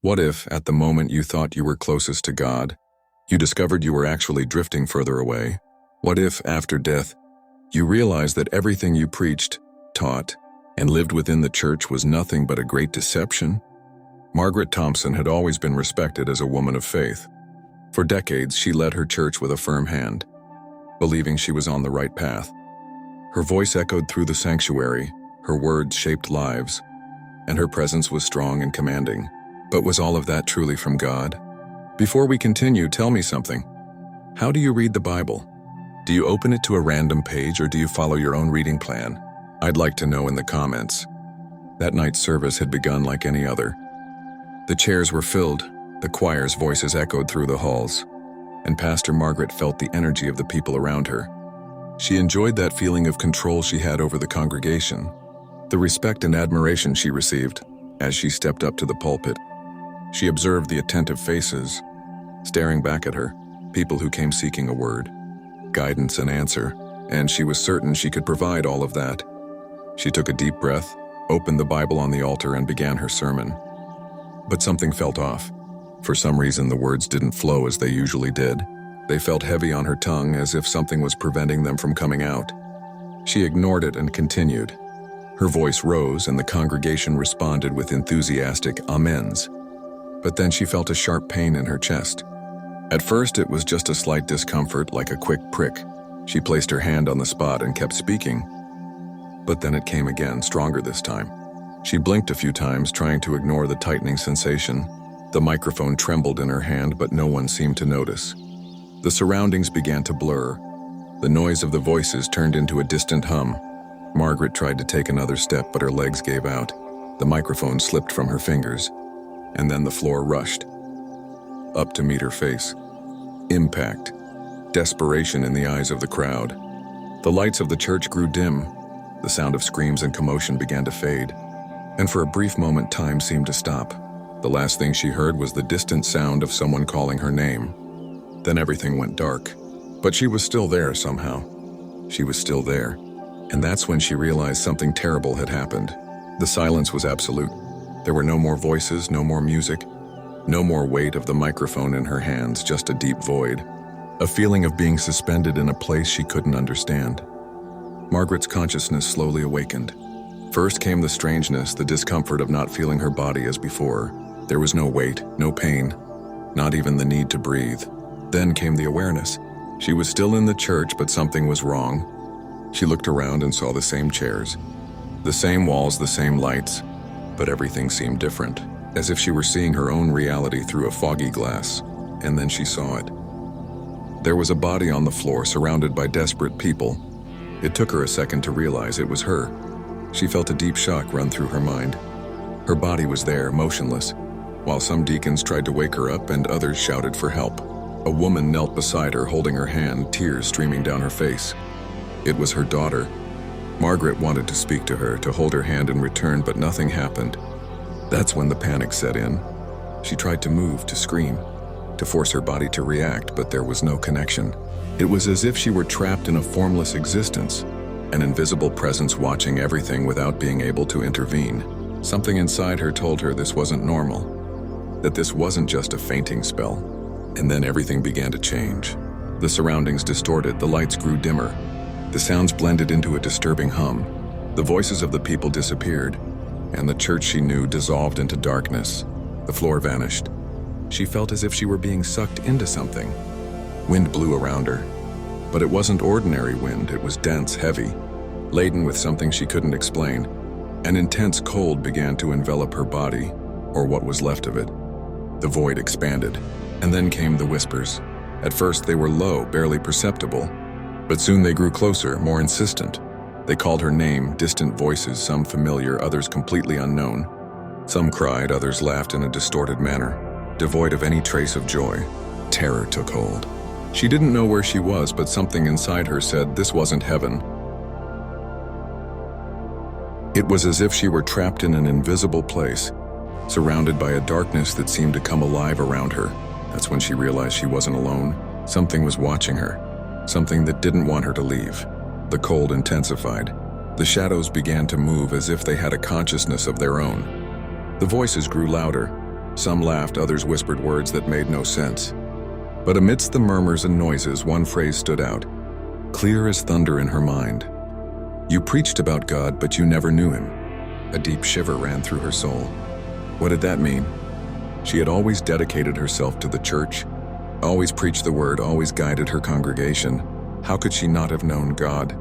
What if, at the moment you thought you were closest to God, you discovered you were actually drifting further away? What if, after death, you realized that everything you preached, taught, and lived within the church was nothing but a great deception? Margaret Thompson had always been respected as a woman of faith. For decades, she led her church with a firm hand, believing she was on the right path. Her voice echoed through the sanctuary, her words shaped lives, and her presence was strong and commanding. But was all of that truly from God? Before we continue, tell me something. How do you read the Bible? Do you open it to a random page or do you follow your own reading plan? I'd like to know in the comments. That night's service had begun like any other. The chairs were filled, the choir's voices echoed through the halls, and Pastor Margaret felt the energy of the people around her. She enjoyed that feeling of control she had over the congregation, the respect and admiration she received as she stepped up to the pulpit. She observed the attentive faces, staring back at her, people who came seeking a word, guidance and answer, and she was certain she could provide all of that. She took a deep breath, opened the Bible on the altar, and began her sermon. But something felt off. For some reason, the words didn't flow as they usually did. They felt heavy on her tongue, as if something was preventing them from coming out. She ignored it and continued. Her voice rose, and the congregation responded with enthusiastic amens. But then she felt a sharp pain in her chest. At first, it was just a slight discomfort, like a quick prick. She placed her hand on the spot and kept speaking. But then it came again, stronger this time. She blinked a few times, trying to ignore the tightening sensation. The microphone trembled in her hand, but no one seemed to notice. The surroundings began to blur. The noise of the voices turned into a distant hum. Margaret tried to take another step, but her legs gave out. The microphone slipped from her fingers, and then the floor rushed up to meet her face. Impact. Desperation in the eyes of the crowd. The lights of the church grew dim. The sound of screams and commotion began to fade. And for a brief moment, time seemed to stop. The last thing she heard was the distant sound of someone calling her name. Then everything went dark. But she was still there somehow. She was still there. And that's when she realized something terrible had happened. The silence was absolute. There were no more voices, no more music, no more weight of the microphone in her hands, just a deep void. A feeling of being suspended in a place she couldn't understand. Margaret's consciousness slowly awakened. First came the strangeness, the discomfort of not feeling her body as before. There was no weight, no pain, not even the need to breathe. Then came the awareness. She was still in the church, but something was wrong. She looked around and saw the same chairs, the same walls, the same lights, but everything seemed different, as if she were seeing her own reality through a foggy glass. And then she saw it. There was a body on the floor, surrounded by desperate people. It took her a second to realize it was her. She felt a deep shock run through her mind. Her body was there, motionless, while some deacons tried to wake her up and others shouted for help. A woman knelt beside her, holding her hand, tears streaming down her face. It was her daughter. Margaret wanted to speak to her, to hold her hand in return, but nothing happened. That's when the panic set in. She tried to move, to scream, to force her body to react, but there was no connection. It was as if she were trapped in a formless existence, an invisible presence watching everything without being able to intervene. Something inside her told her this wasn't normal, that this wasn't just a fainting spell. And then everything began to change. The surroundings distorted, the lights grew dimmer. The sounds blended into a disturbing hum. The voices of the people disappeared, and the church she knew dissolved into darkness. The floor vanished. She felt as if she were being sucked into something. Wind blew around her, but it wasn't ordinary wind. It was dense, heavy, laden with something she couldn't explain. An intense cold began to envelop her body, or what was left of it. The void expanded, and then came the whispers. At first they were low, barely perceptible, but soon they grew closer, more insistent. They called her name, distant voices, some familiar, others completely unknown. Some cried, others laughed in a distorted manner, devoid of any trace of joy. Terror took hold. She didn't know where she was, but something inside her said this wasn't heaven. It was as if she were trapped in an invisible place, surrounded by a darkness that seemed to come alive around her. That's when she realized she wasn't alone. Something was watching her, something that didn't want her to leave. The cold intensified. The shadows began to move as if they had a consciousness of their own. The voices grew louder, Some laughed, others whispered words that made no sense. But amidst the murmurs and noises, one phrase stood out, clear as thunder in her mind. "You preached about God, but you never knew him." A deep shiver ran through her soul. What did that mean? She had always dedicated herself to the church, always preached the word, always guided her congregation. How could she not have known God?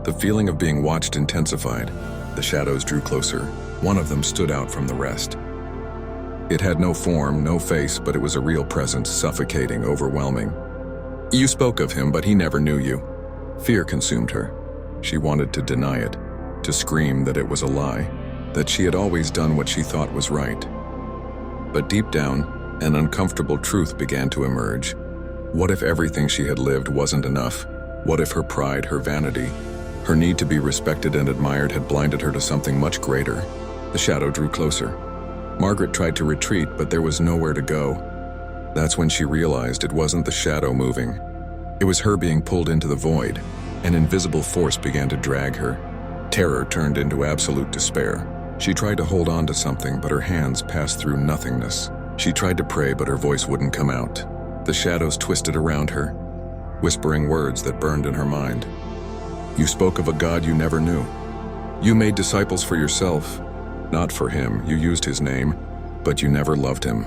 The feeling of being watched intensified. The shadows drew closer. One of them stood out from the rest. It had no form, no face, but it was a real presence, suffocating, overwhelming. "You spoke of him, but he never knew you." Fear consumed her. She wanted to deny it, to scream that it was a lie, that she had always done what she thought was right. But deep down, an uncomfortable truth began to emerge. What if everything she had lived wasn't enough? What if her pride, her vanity, her need to be respected and admired had blinded her to something much greater? The shadow drew closer. Margaret tried to retreat, but there was nowhere to go. That's when she realized it wasn't the shadow moving. It was her being pulled into the void. An invisible force began to drag her. Terror turned into absolute despair. She tried to hold on to something, but her hands passed through nothingness. She tried to pray, but her voice wouldn't come out. The shadows twisted around her, whispering words that burned in her mind. "You spoke of a God you never knew. You made disciples for yourself, not for him. You used his name, but you never loved him."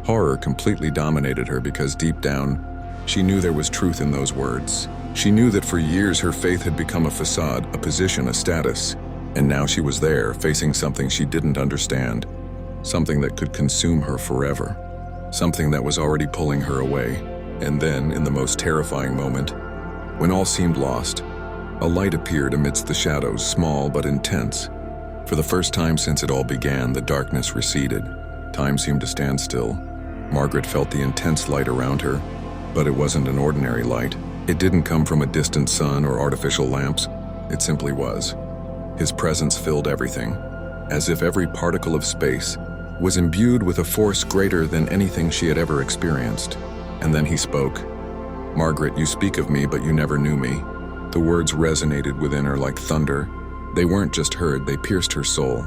Horror completely dominated her because deep down, she knew there was truth in those words. She knew that for years her faith had become a facade, a position, a status. And now she was there, facing something she didn't understand. Something that could consume her forever. Something that was already pulling her away. And then, in the most terrifying moment, when all seemed lost, a light appeared amidst the shadows, small but intense. For the first time since it all began, the darkness receded. Time seemed to stand still. Margaret felt the intense light around her, but it wasn't an ordinary light. It didn't come from a distant sun or artificial lamps. It simply was. His presence filled everything, as if every particle of space was imbued with a force greater than anything she had ever experienced. And then he spoke. "Margaret, you speak of me, but you never knew me." The words resonated within her like thunder. They weren't just heard, they pierced her soul,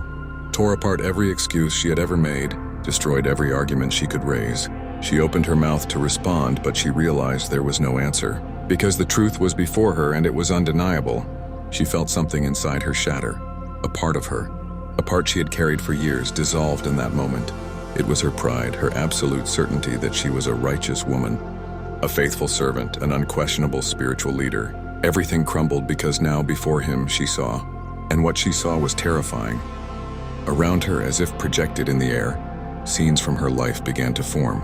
tore apart every excuse she had ever made, destroyed every argument she could raise. She opened her mouth to respond, but she realized there was no answer. Because the truth was before her and it was undeniable. She felt something inside her shatter, a part of her, a part she had carried for years, dissolved in that moment. It was her pride, her absolute certainty that she was a righteous woman, a faithful servant, an unquestionable spiritual leader. Everything crumbled because now before him she saw, and what she saw was terrifying. Around her, as if projected in the air, scenes from her life began to form.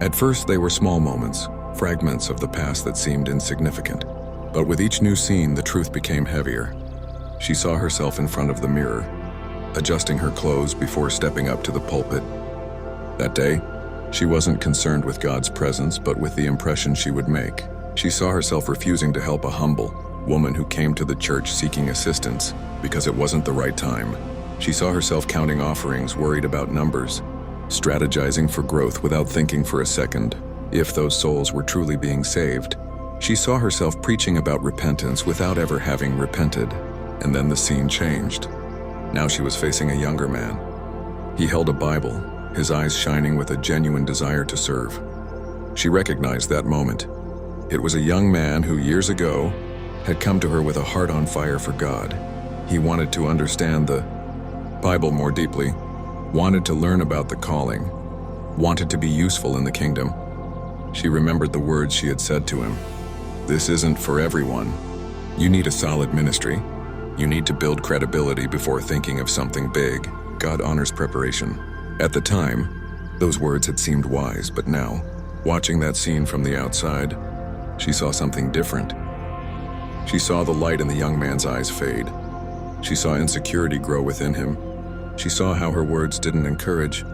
At first they were small moments, fragments of the past that seemed insignificant. But with each new scene, the truth became heavier. She saw herself in front of the mirror, adjusting her clothes before stepping up to the pulpit. That day, she wasn't concerned with God's presence, but with the impression she would make. She saw herself refusing to help a humble woman who came to the church seeking assistance because it wasn't the right time. She saw herself counting offerings, worried about numbers, strategizing for growth without thinking for a second if those souls were truly being saved. She saw herself preaching about repentance without ever having repented. And then the scene changed. Now she was facing a younger man. He held a Bible, his eyes shining with a genuine desire to serve. She recognized that moment. It was a young man who years ago had come to her with a heart on fire for God. He wanted to understand the Bible more deeply, wanted to learn about the calling, wanted to be useful in the kingdom. She remembered the words she had said to him. "This isn't for everyone. You need a solid ministry. You need to build credibility before thinking of something big. God honors preparation." At the time, those words had seemed wise, but now, watching that scene from the outside, she saw something different. She saw the light in the young man's eyes fade. She saw insecurity grow within him. She saw how her words didn't encourage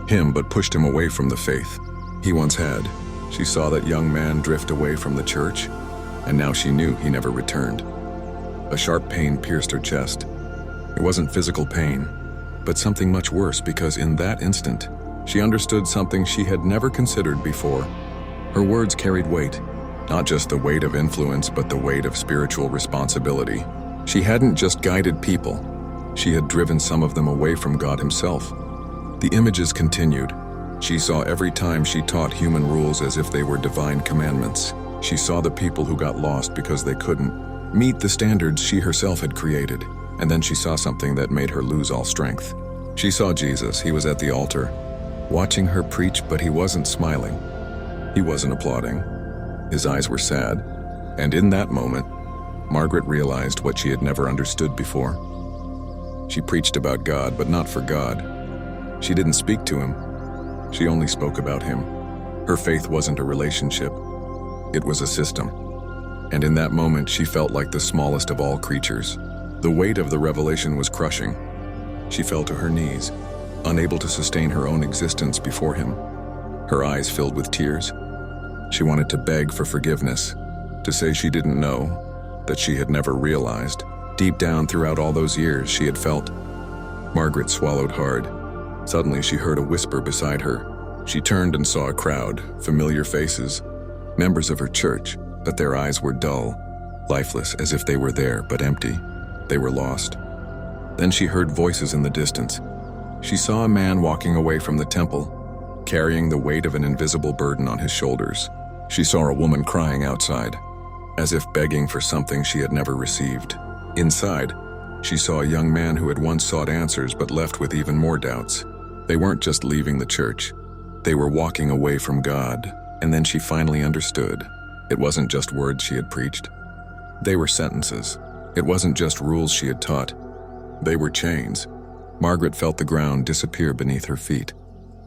him but pushed him away from the faith he once had. She saw that young man drift away from the church, and now she knew he never returned. A sharp pain pierced her chest. It wasn't physical pain, but something much worse, because in that instant, she understood something she had never considered before. Her words carried weight, not just the weight of influence, but the weight of spiritual responsibility. She hadn't just guided people, she had driven some of them away from God himself. The images continued, She saw every time she taught human rules as if they were divine commandments. She saw the people who got lost because they couldn't meet the standards she herself had created. And then she saw something that made her lose all strength. She saw Jesus. He was at the altar, watching her preach, but he wasn't smiling. He wasn't applauding. His eyes were sad. And in that moment, Margaret realized what she had never understood before. She preached about God, but not for God. She didn't speak to him. She only spoke about him. Her faith wasn't a relationship. It was a system. And in that moment, she felt like the smallest of all creatures. The weight of the revelation was crushing. She fell to her knees, unable to sustain her own existence before him. Her eyes filled with tears. She wanted to beg for forgiveness, to say she didn't know, that she had never realized. Deep down throughout all those years, she had felt. Margaret swallowed hard. Suddenly, she heard a whisper beside her. She turned and saw a crowd, familiar faces, members of her church, but their eyes were dull, lifeless, as if they were there, but empty. They were lost. Then she heard voices in the distance. She saw a man walking away from the temple, carrying the weight of an invisible burden on his shoulders. She saw a woman crying outside, as if begging for something she had never received. Inside, she saw a young man who had once sought answers but left with even more doubts. They weren't just leaving the church. They were walking away from God. And then she finally understood. It wasn't just words she had preached. They were sentences. It wasn't just rules she had taught. They were chains. Margaret felt the ground disappear beneath her feet.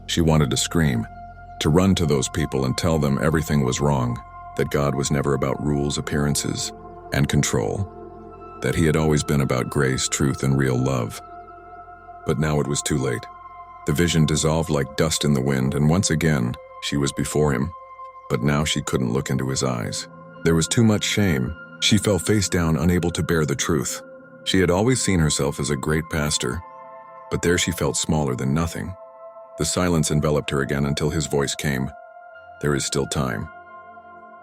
She wanted to scream, to run to those people and tell them everything was wrong, that God was never about rules, appearances, and control, that he had always been about grace, truth, and real love. But now it was too late. The vision dissolved like dust in the wind, and once again, she was before him. But now she couldn't look into his eyes. There was too much shame. She fell face down, unable to bear the truth. She had always seen herself as a great pastor, but there she felt smaller than nothing. The silence enveloped her again until his voice came. There is still time.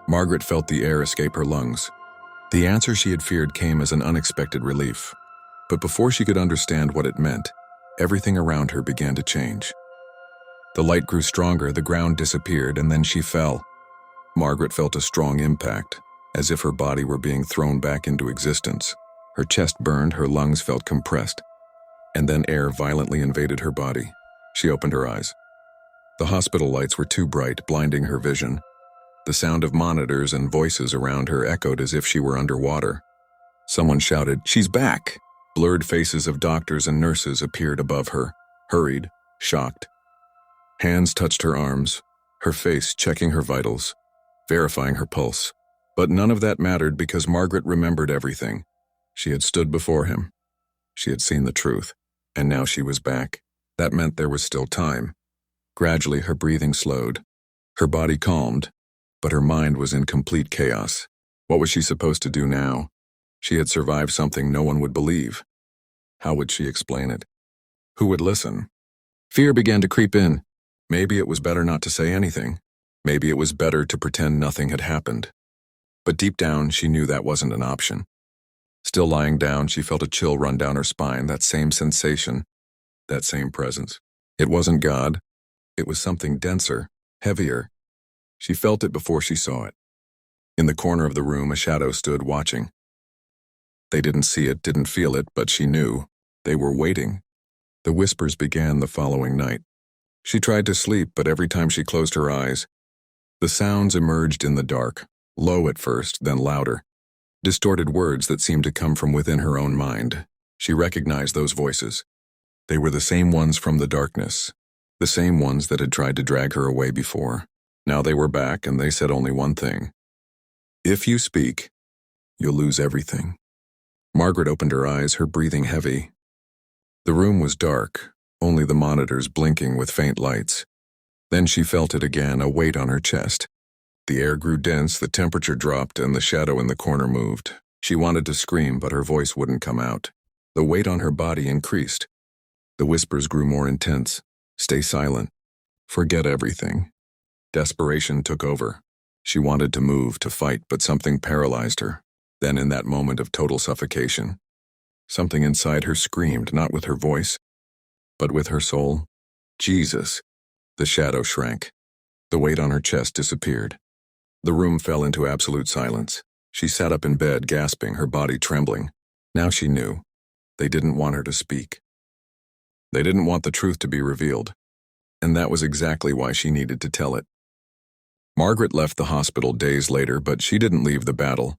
Margaret felt the air escape her lungs. The answer she had feared came as an unexpected relief. But before she could understand what it meant, everything around her began to change. The light grew stronger, the ground disappeared, and then she fell. Margaret felt a strong impact, as if her body were being thrown back into existence. Her chest burned, her lungs felt compressed, and then air violently invaded her body. She opened her eyes. The hospital lights were too bright, blinding her vision. The sound of monitors and voices around her echoed as if she were underwater. Someone shouted, "She's back!" Blurred faces of doctors and nurses appeared above her, hurried, shocked. Hands touched her arms, her face checking her vitals, verifying her pulse. But none of that mattered because Margaret remembered everything. She had stood before him. She had seen the truth, and now she was back. That meant there was still time. Gradually, her breathing slowed. Her body calmed, but her mind was in complete chaos. What was she supposed to do now? She had survived something no one would believe. How would she explain it? Who would listen? Fear began to creep in. Maybe it was better not to say anything. Maybe it was better to pretend nothing had happened. But deep down, she knew that wasn't an option. Still lying down, she felt a chill run down her spine, that same sensation, that same presence. It wasn't God. It was something denser, heavier. She felt it before she saw it. In the corner of the room, a shadow stood watching. They didn't see it, didn't feel it, but she knew. They were waiting. The whispers began the following night. She tried to sleep, but every time she closed her eyes, the sounds emerged in the dark, low at first, then louder. Distorted words that seemed to come from within her own mind. She recognized those voices. They were the same ones from the darkness, the same ones that had tried to drag her away before. Now they were back, and they said only one thing. If you speak, you'll lose everything. Margaret opened her eyes, her breathing heavy. The room was dark, only the monitors blinking with faint lights. Then she felt it again, a weight on her chest. The air grew dense, the temperature dropped, and the shadow in the corner moved. She wanted to scream, but her voice wouldn't come out. The weight on her body increased. The whispers grew more intense. Stay silent. Forget everything. Desperation took over. She wanted to move, to fight, but something paralyzed her. Then in that moment of total suffocation, something inside her screamed, not with her voice, but with her soul. Jesus. The shadow shrank. The weight on her chest disappeared. The room fell into absolute silence. She sat up in bed, gasping, her body trembling. Now she knew. They didn't want her to speak. They didn't want the truth to be revealed. And that was exactly why she needed to tell it. Margaret left the hospital days later, but she didn't leave the battle.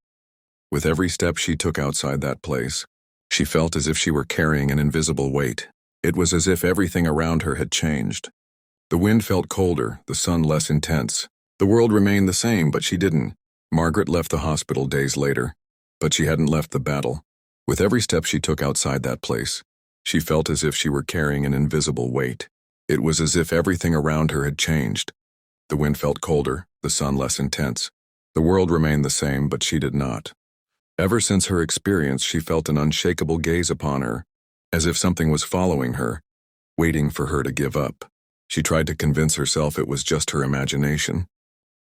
With every step she took outside that place, she felt as if she were carrying an invisible weight. It was as if everything around her had changed. The wind felt colder, the sun less intense. The world remained the same, but she didn't. Margaret left the hospital days later, but she hadn't left the battle. With every step she took outside that place, she felt as if she were carrying an invisible weight. It was as if everything around her had changed. The wind felt colder, the sun less intense. The world remained the same, but she did not. Ever since her experience, she felt an unshakable gaze upon her, as if something was following her, waiting for her to give up. She tried to convince herself it was just her imagination,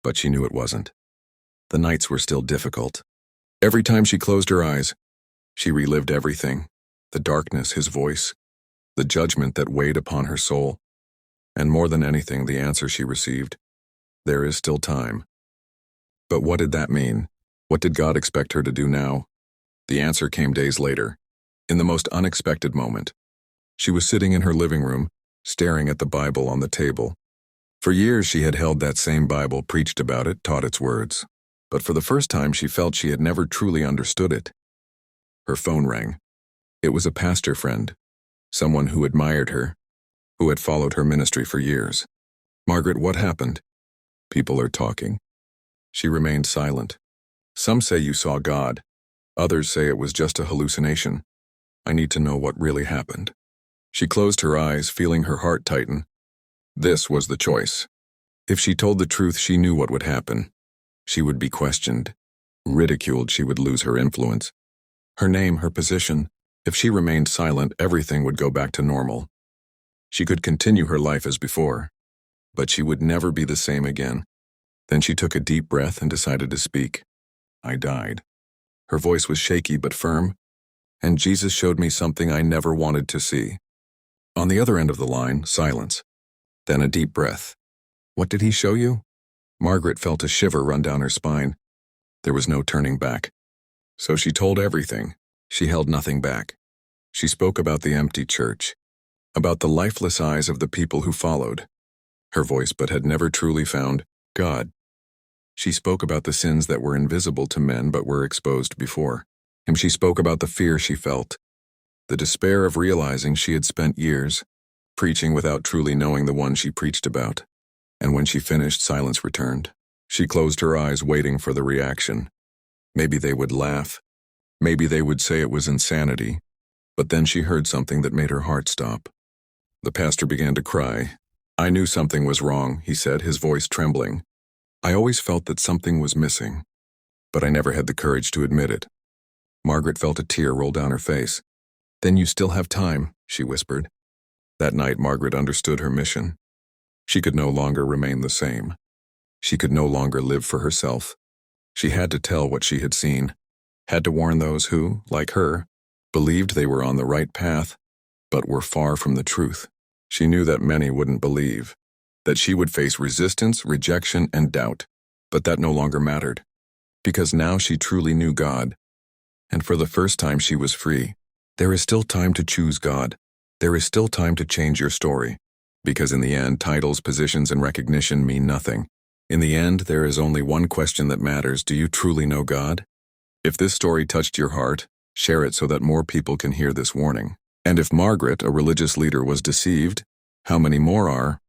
but she knew it wasn't. The nights were still difficult. Every time she closed her eyes, she relived everything: the darkness, his voice, the judgment that weighed upon her soul, and more than anything, the answer she received: there is still time. But what did that mean? What did God expect her to do now? The answer came days later, in the most unexpected moment. She was sitting in her living room, staring at the Bible on the table. For years she had held that same Bible, preached about it, taught its words. But for the first time she felt she had never truly understood it. Her phone rang. It was a pastor friend, someone who admired her, who had followed her ministry for years. "Margaret, what happened?" "People are talking." She remained silent. "Some say you saw God. Others say it was just a hallucination. I need to know what really happened." She closed her eyes, feeling her heart tighten. This was the choice. If she told the truth, she knew what would happen. She would be questioned, ridiculed. She would lose her influence, her name, her position. If she remained silent, everything would go back to normal. She could continue her life as before, but she would never be the same again. Then she took a deep breath and decided to speak. "I died." Her voice was shaky but firm. "And Jesus showed me something I never wanted to see." On the other end of the line, silence. Then a deep breath. "What did he show you?" Margaret felt a shiver run down her spine. There was no turning back. So she told everything. She held nothing back. She spoke about the empty church, about the lifeless eyes of the people who followed her voice but had never truly found God. She spoke about the sins that were invisible to men but were exposed before. And she spoke about the fear she felt, the despair of realizing she had spent years preaching without truly knowing the one she preached about. And when she finished, silence returned. She closed her eyes, waiting for the reaction. Maybe they would laugh. Maybe they would say it was insanity. But then she heard something that made her heart stop. The pastor began to cry. "I knew something was wrong," he said, his voice trembling. "I always felt that something was missing, but I never had the courage to admit it." Margaret felt a tear roll down her face. "Then you still have time," she whispered. That night, Margaret understood her mission. She could no longer remain the same. She could no longer live for herself. She had to tell what she had seen, had to warn those who, like her, believed they were on the right path, but were far from the truth. She knew that many wouldn't believe, that she would face resistance, rejection, and doubt. But that no longer mattered, because now she truly knew God. And for the first time she was free. There is still time to choose God. There is still time to change your story. Because in the end, titles, positions, and recognition mean nothing. In the end, there is only one question that matters: do you truly know God? If this story touched your heart, share it so that more people can hear this warning. And if Margaret, a religious leader, was deceived, how many more are?